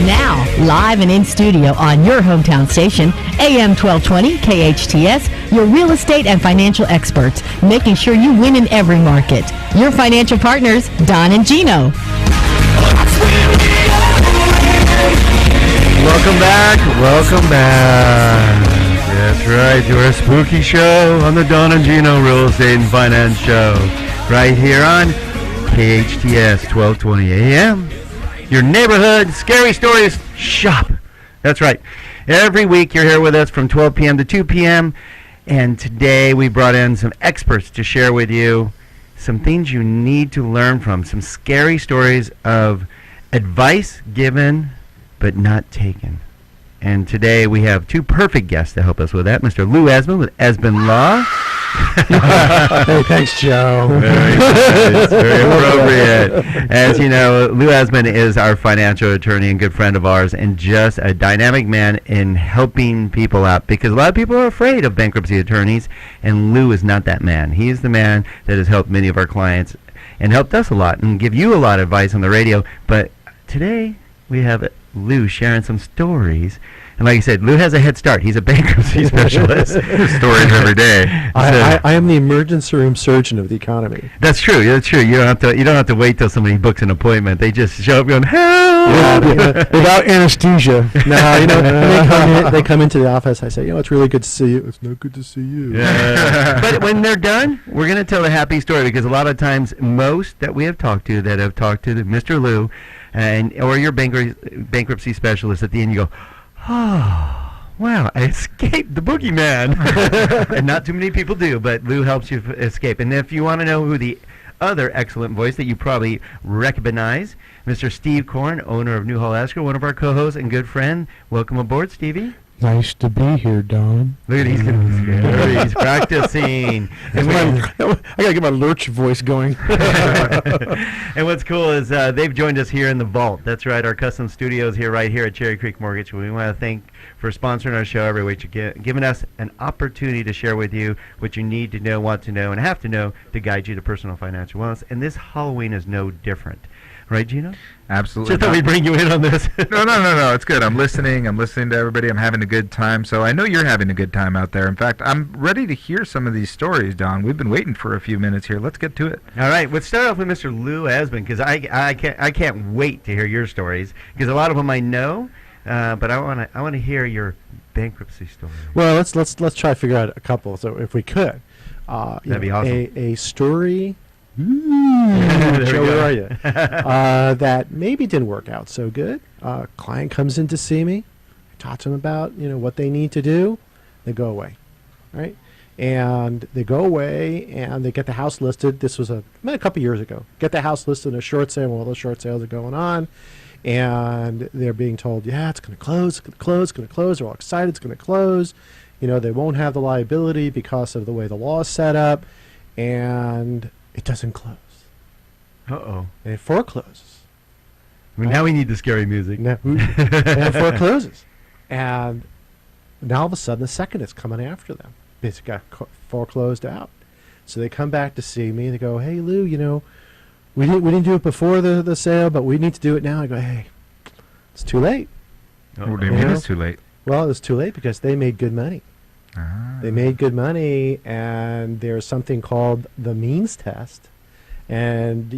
Now, live and in studio on your hometown station, AM 1220 KHTS, your real estate and financial experts, making sure you win in every market. Your financial partners, Don and Gino. Welcome back. Welcome back. That's right, to our spooky show on the Don and Gino Real Estate and Finance Show, right here on KHTS 1220 AM. Your neighborhood scary stories shop. That's right. Every week you're here with us from 12 p.m. to 2 p.m. And today we brought in some experts to share with you some things you need to learn from, some scary stories of advice given but not taken. And today we have two perfect guests to help us with that. Mr. Lou Esmond with Esmond Law. Hey, thanks, Joe. Very nice, very appropriate. As you know, Lou Esmond is our financial attorney and good friend of ours, and just a dynamic man in helping people out, because a lot of people are afraid of bankruptcy attorneys, and Lou is not that man. He's the man that has helped many of our clients and helped us a lot and give you a lot of advice on the radio. But today we have Lou sharing some stories. And like I said, Lou has a head start. He's a bankruptcy specialist. Stories every day. I am the emergency room surgeon of the economy. That's true. That's true. You don't have to wait till somebody books an appointment. They just show up going, help! Yeah, without anesthesia. No, they come into the office. I say, it's really good to see you. It's not good to see you. Yeah. But when they're done, we're going to tell a happy story, because a lot of times, most that we have talked to Mr. Lou, or your bankruptcy specialist, at the end you go, oh, wow, I escaped the boogeyman. And not too many people do, but Lou helps you escape. And if you want to know who the other excellent voice that you probably recognize, Mr. Steve Korn, owner of New Hall Escrow, one of our co-hosts and good friend. Welcome aboard, Stevie. Nice to be here, Don. Look at he's going to be scary. He's practicing. I got to get my lurch voice going. And what's cool is they've joined us here in the vault. That's right, our custom studios right here at Cherry Creek Mortgage. We want to thank for sponsoring our show every week, giving us an opportunity to share with you what you need to know, want to know, and have to know to guide you to personal financial wellness. And this Halloween is no different. Right, Gino? Absolutely. Just thought we'd bring you in on this. No. It's good. I'm listening to everybody. I'm having a good time. So I know you're having a good time out there. In fact, I'm ready to hear some of these stories, Don. We've been waiting for a few minutes here. Let's get to it. All right. Let's start off with Mr. Lou Esmond, because I can't wait to hear your stories, because a lot of them I know, but I want to hear your bankruptcy story. Well, let's try to figure out a couple. So if we could, that'd be awesome. A story. Joe, where are you? That maybe didn't work out so good. Client comes in to see me. I talk to them about what they need to do. They go away, right? And they go away and they get the house listed. This was a couple years ago. Get the house listed in a short sale. All those short sales are going on, and they're being told, yeah, it's going to close. It's going to close. It's going to close. They're all excited. It's going to close. They won't have the liability because of the way the law is set up, and it doesn't close. Uh-oh. And it forecloses. Now we need the scary music. And it forecloses. And now all of a sudden the second is coming after them. Basically got foreclosed out. So they come back to see me. They go, hey, Lou, we didn't do it before the sale, but we need to do it now. I go, hey, it's too late. What do you mean it's too late? Well, it's too late because they made good money. They made good money, and there's something called the means test, and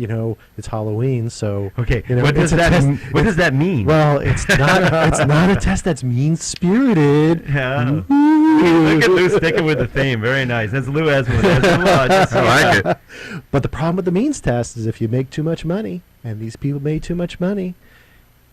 it's Halloween, so okay. What does that mean? Well, it's not a test that's mean spirited. Yeah. Look at Lou sticking with the theme. Very nice. That's Lou Esmond. I like it. But the problem with the means test is if you make too much money, and these people made too much money,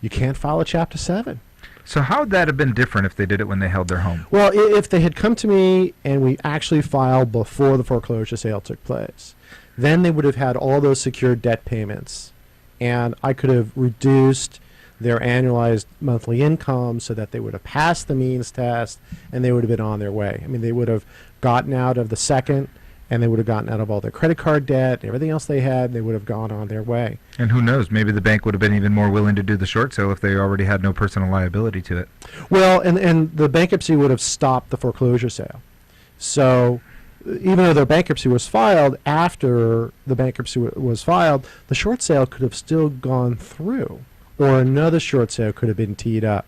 you can't file a Chapter 7. So how would that have been different if they did it when they held their home? Well, if they had come to me and we actually filed before the foreclosure sale took place, then they would have had all those secured debt payments, and I could have reduced their annualized monthly income so that they would have passed the means test and they would have been on their way. I mean, they would have gotten out of the second, and they would have gotten out of all their credit card debt, everything else they had, they would have gone on their way. And who knows, maybe the bank would have been even more willing to do the short sale if they already had no personal liability to it. Well, and the bankruptcy would have stopped the foreclosure sale. So even though their bankruptcy was filed, after the bankruptcy was filed, the short sale could have still gone through. or another short sale could have been teed up.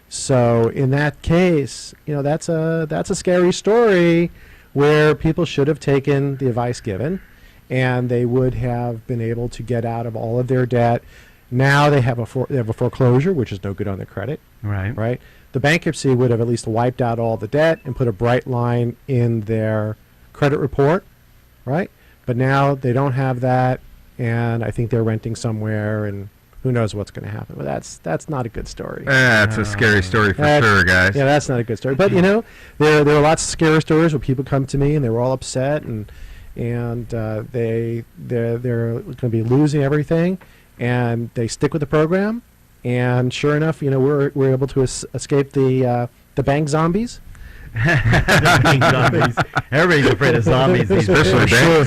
So in that case, that's a scary story where people should have taken the advice given, and they would have been able to get out of all of their debt. Now they have a foreclosure, which is no good on their credit. Right. The bankruptcy would have at least wiped out all the debt and put a bright line in their credit report, right? But now they don't have that, and I think they're renting somewhere, and who knows what's going to happen. But that's not a good story. That's a scary story for sure, guys. Yeah, that's not a good story. But there are lots of scary stories where people come to me and they were all upset, and they're going to be losing everything, and they stick with the program, and sure enough, we're able to escape the bank zombies. Bank zombies. Everybody's afraid of zombies these days.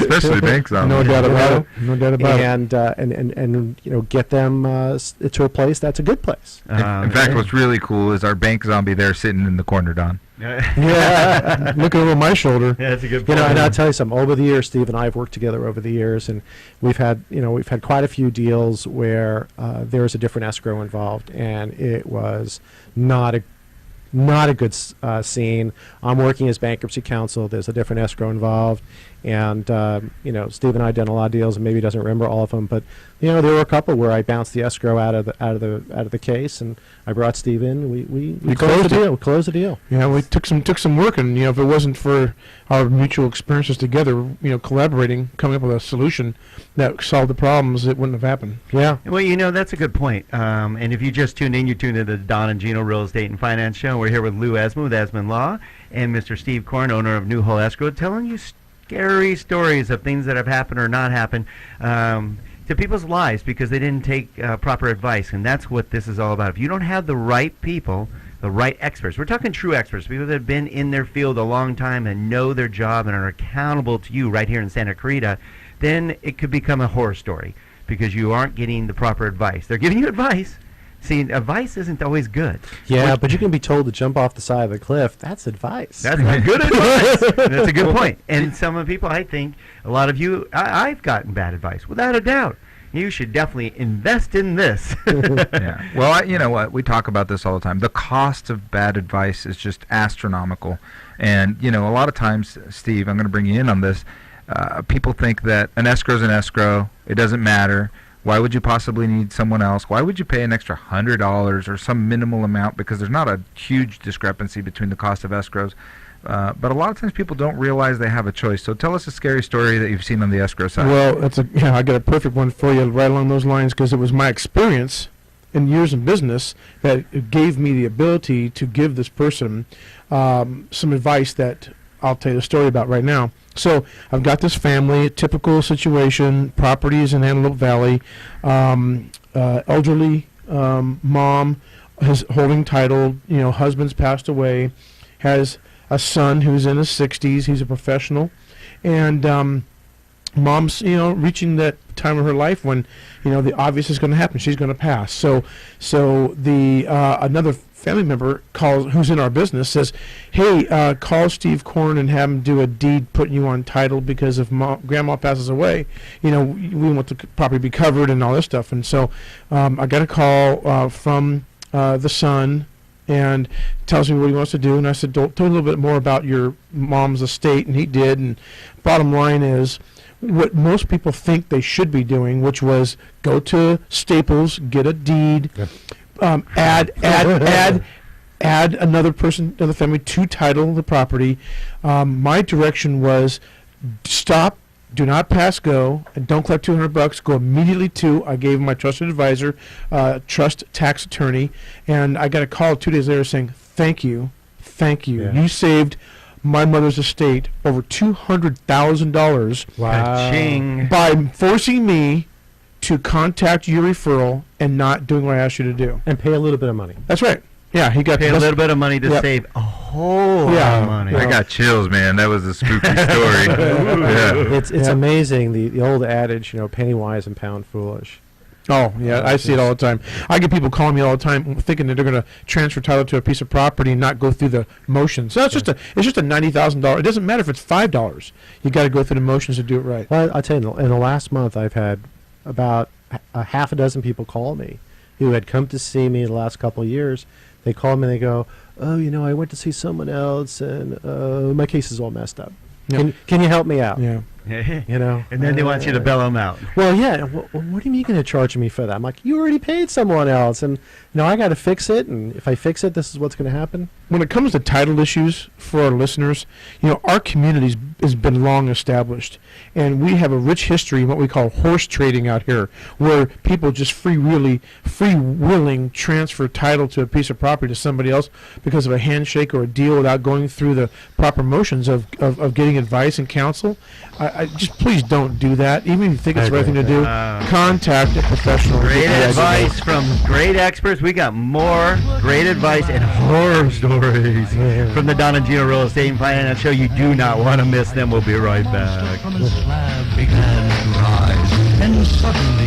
Especially bank zombies. No doubt about it. No doubt about it. And get them to a place that's a good place. In fact, what's really cool is our bank zombie there sitting in the corner, Don. Yeah, looking over my shoulder. Yeah, that's a good point. And I'll tell you something. Over the years, Steve and I have worked together over the years, and we've had quite a few deals where there's a different escrow involved, and it was not a good scene. I'm working as bankruptcy counsel. There's a different escrow involved, and Steve and I done a lot of deals, and maybe he doesn't remember all of them, but there were a couple where I bounced the escrow out of the case, and I brought Steve in. We closed the deal. We closed the deal. Yeah, we took some work, and if it wasn't for our mutual experiences together, collaborating, coming up with a solution that solved the problems, it wouldn't have happened. Yeah. Well, that's a good point. And if you just tuned in, you tuned into the Don and Gino Real Estate and Finance Show. We're here with Lou Esmond with Esmond Law and Mr. Steve Korn, owner of New Hole Escrow, telling you scary stories of things that have happened or not happened to people's lives because they didn't take proper advice. And that's what this is all about. If you don't have the right people, the right experts, we're talking true experts, people that have been in their field a long time and know their job and are accountable to you right here in Santa Clarita, then it could become a horror story because you aren't getting the proper advice. They're giving you advice. See, advice isn't always good. Yeah, but you can be told to jump off the side of the cliff. That's advice. That's not good advice. That's a good point. And some of the people, I think, a lot of you, I've gotten bad advice, without a doubt. You should definitely invest in this. Yeah. Well, you know what? We talk about this all the time. The cost of bad advice is just astronomical. And, a lot of times, Steve, I'm going to bring you in on this, people think that an escrow is an escrow. It doesn't matter. Why would you possibly need someone else? Why would you pay an extra $100 or some minimal amount? Because there's not a huge discrepancy between the cost of escrows. But a lot of times people don't realize they have a choice. So tell us a scary story that you've seen on the escrow side. Well, I got a perfect one for you right along those lines because it was my experience in years in business that gave me the ability to give this person some advice that I'll tell you the story about right now. So I've got this family, a typical situation, properties in Antelope Valley, elderly mom is holding title, husband's passed away, has a son who's in his 60s, he's a professional, and mom's, reaching that time of her life when, the obvious is going to happen. She's going to pass. So the another family member calls, who's in our business, says, "Hey, call Steve Korn and have him do a deed putting you on title because if grandma passes away, we want the property to be covered and all this stuff." And so I got a call from the son and tells me what he wants to do. And I said, tell me a little bit more about your mom's estate. And he did. And bottom line is, what most people think they should be doing, which was go to Staples, get a deed, add another person in the family to title the property. My direction was stop, do not pass go, and don't collect $200. Go immediately to, I gave my trusted advisor, trust tax attorney, and I got a call 2 days later saying, thank you. Yeah. You saved my mother's estate over $200,000 Wow. by forcing me to contact your referral and not doing what I asked you to do. And pay a little bit of money. That's right. Yeah, he got Pay a little bit of money to Yep. save a whole lot of money. I got chills, man. That was a spooky story. Yeah. It's amazing, the old adage, penny wise and pound foolish. Oh, yeah, I see it all the time. I get people calling me all the time thinking that they're going to transfer title to a piece of property and not go through the motions. So it's just a $90,000. It doesn't matter if it's $5. You got to go through the motions to do it right. Well, I'll tell you, in the last month, I've had about a half a dozen people call me who had come to see me the last couple of years. They call me and they go, "Oh, I went to see someone else, and my case is all messed up. Yep. Can you help me out?" Yeah. And then they want you to bail them out. Well, yeah. What do you mean you're going to charge me for that? I'm like, you already paid someone else, and I got to fix it. And if I fix it, this is what's going to happen. When it comes to title issues for our listeners, our community has been long established, and we have a rich history in what we call horse trading out here, where people just free-willing transfer title to a piece of property to somebody else because of a handshake or a deal without going through the proper motions of getting advice and counsel. I just please don't do that. Even if you think it's the right thing to do, contact a professional. Great advice from great experts. We got more great advice and horror stories from the Don and Gino Real Estate and Finance Show. You do not want to miss them. We'll be right back. From a slab began to rise, and suddenly